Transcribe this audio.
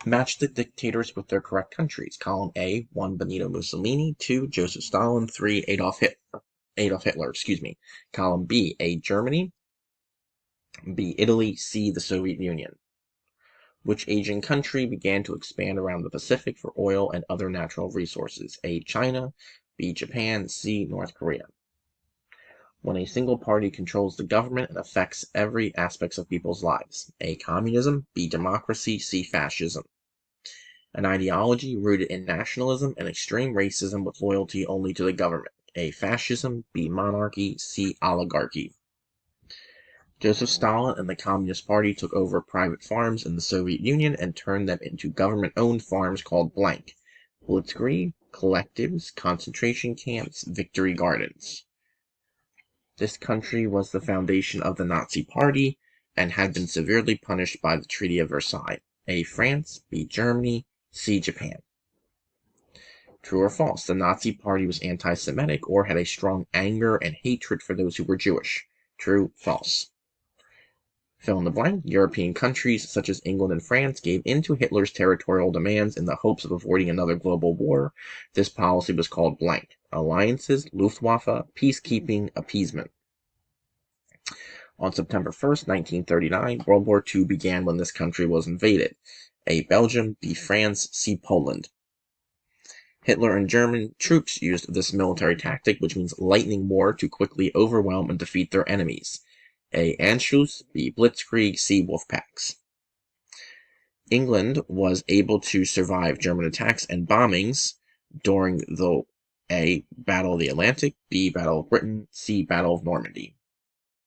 Match the dictators with their correct countries. Column A, 1 Benito Mussolini, 2 Joseph Stalin, 3 Adolf Hitler, excuse me. Column B, A, Germany, B, Italy, C, the Soviet Union. Which Asian country began to expand around the Pacific for oil and other natural resources? A, China, B, Japan, C, North Korea. When a single party controls the government and affects every aspect of people's lives. A, communism, B, democracy, C, fascism. An ideology rooted in nationalism and extreme racism with loyalty only to the government. A, fascism, B, monarchy, C, oligarchy. Joseph Stalin and the Communist Party took over private farms in the Soviet Union and turned them into government-owned farms called blank. Blitzkrieg, collectives, concentration camps, victory gardens. This country was the foundation of the Nazi Party and had been severely punished by the Treaty of Versailles. A, France, B, Germany, C, Japan. True or false? The Nazi Party was anti-Semitic or had a strong anger and hatred for those who were Jewish. True, false. Fill in the blank. European countries such as England and France gave in to Hitler's territorial demands in the hopes of avoiding another global war. This policy was called blank. Alliances, Luftwaffe, peacekeeping, appeasement. On September 1st, 1939, World War II began when this country was invaded. A, Belgium, B, France, C, Poland. Hitler and German troops used this military tactic, which means lightning war, to quickly overwhelm and defeat their enemies. A, Anschluss, B, Blitzkrieg, C, wolf packs. England was able to survive German attacks and bombings during the A, Battle of the Atlantic, B, Battle of Britain, C, Battle of Normandy.